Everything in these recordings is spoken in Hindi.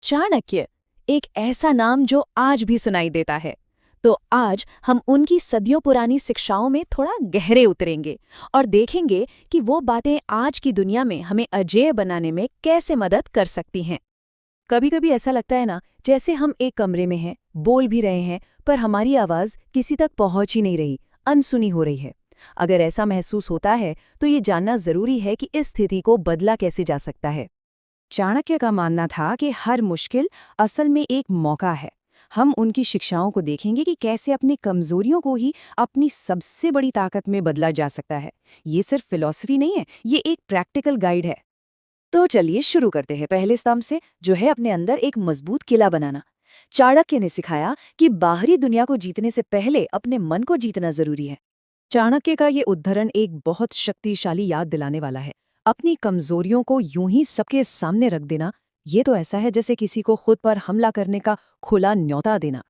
चाणक्य, एक ऐसा नाम जो आज भी सुनाई देता है। तो आज हम उनकी सदियों पुरानी शिक्षाओं में थोड़ा गहरे उतरेंगे और देखेंगे कि वो बातें आज की दुनिया में हमें अजेय बनाने में कैसे मदद कर सकती हैं। कभी कभी ऐसा लगता है ना, जैसे हम एक कमरे में हैं, बोल भी रहे हैं, पर हमारी आवाज किसी तक पहुंच ही नहीं रही, अनसुनी हो रही है। अगर ऐसा महसूस होता है तो ये जानना जरूरी है कि इस स्थिति को बदला कैसे जा सकता है। चाणक्य का मानना था कि हर मुश्किल असल में एक मौका है। हम उनकी शिक्षाओं को देखेंगे कि कैसे अपनी कमजोरियों को ही अपनी सबसे बड़ी ताकत में बदला जा सकता है। ये सिर्फ फिलॉसफी नहीं है, ये एक प्रैक्टिकल गाइड है। तो चलिए शुरू करते हैं पहले स्तंभ से, जो है अपने अंदर एक मजबूत किला बनाना। चाणक्य ने सिखाया कि बाहरी दुनिया को जीतने से पहले अपने मन को जीतना जरूरी है। चाणक्य का ये उद्धरण एक बहुत शक्तिशाली याद दिलाने वाला है। अपनी कमजोरियों को यूं ही सबके सामने रख देना, ये तो ऐसा है जैसे किसी को खुद पर हमला करने का खुला न्योता देना।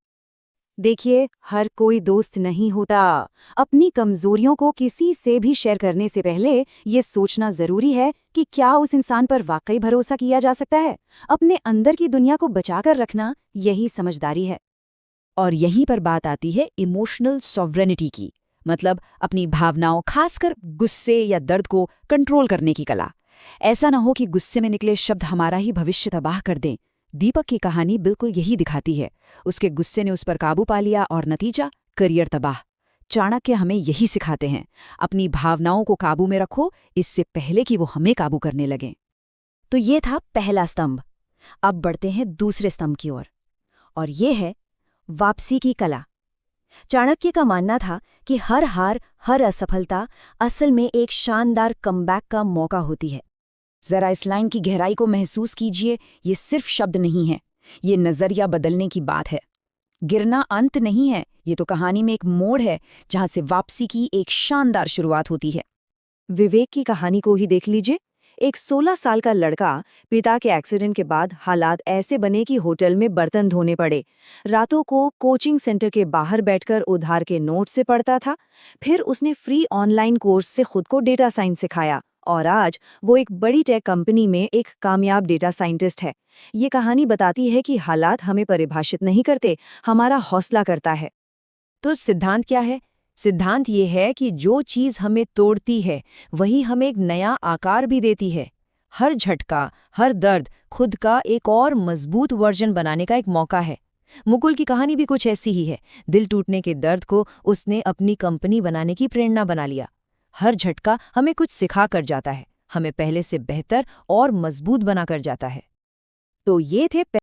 देखिए, हर कोई दोस्त नहीं होता। अपनी कमजोरियों को किसी से भी शेयर करने से पहले ये सोचना जरूरी है कि क्या उस इंसान पर वाकई भरोसा किया जा सकता है। अपने अंदर की दुनिया को बचाकर रखना, यही समझदारी है। और यहीं पर बात आती है इमोशनल सॉवरेनिटी की, मतलब अपनी भावनाओं, खासकर गुस्से या दर्द को कंट्रोल करने की कला। ऐसा ना हो कि गुस्से में निकले शब्द हमारा ही भविष्य तबाह कर दें। दीपक की कहानी बिल्कुल यही दिखाती है। उसके गुस्से ने उस पर काबू पा लिया और नतीजा करियर तबाह। चाणक्य हमें यही सिखाते हैं, अपनी भावनाओं को काबू में रखो, इससे पहले कि वो हमें काबू करने लगें। तो ये था पहला स्तंभ। अब बढ़ते हैं दूसरे स्तंभ की ओर, और ये है वापसी की कला। चाणक्य का मानना था कि हर हार, हर असफलता असल में एक शानदार कमबैक का मौका होती है। जरा इस लाइन की गहराई को महसूस कीजिए। ये सिर्फ शब्द नहीं है, ये नजरिया बदलने की बात है। गिरना अंत नहीं है, ये तो कहानी में एक मोड़ है जहां से वापसी की एक शानदार शुरुआत होती है। विवेक की कहानी को ही देख लीजिए। एक 16 साल का लड़का, पिता के एक्सीडेंट के बाद हालात ऐसे बने कि होटल में बर्तन धोने पड़े। रातों को कोचिंग सेंटर के बाहर बैठकर उधार के नोट से पढ़ता था। फिर उसने फ्री ऑनलाइन कोर्स से खुद को डेटा साइंस सिखाया और आज वो एक बड़ी टेक कंपनी में एक कामयाब डेटा साइंटिस्ट है। ये कहानी बताती है कि हालात हमें परिभाषित नहीं करते, हमारा हौसला करता है। तो सिद्धांत क्या है? सिद्धांत ये है कि जो चीज़ हमें तोड़ती है वही हमें एक नया आकार भी देती है। हर झटका, हर दर्द खुद का एक और मजबूत वर्जन बनाने का एक मौका है। मुकुल की कहानी भी कुछ ऐसी ही है। दिल टूटने के दर्द को उसने अपनी कंपनी बनाने की प्रेरणा बना लिया। हर झटका हमें कुछ सिखा कर जाता है, हमें पहले से बेहतर और मजबूत बना कर जाता है। तो ये थे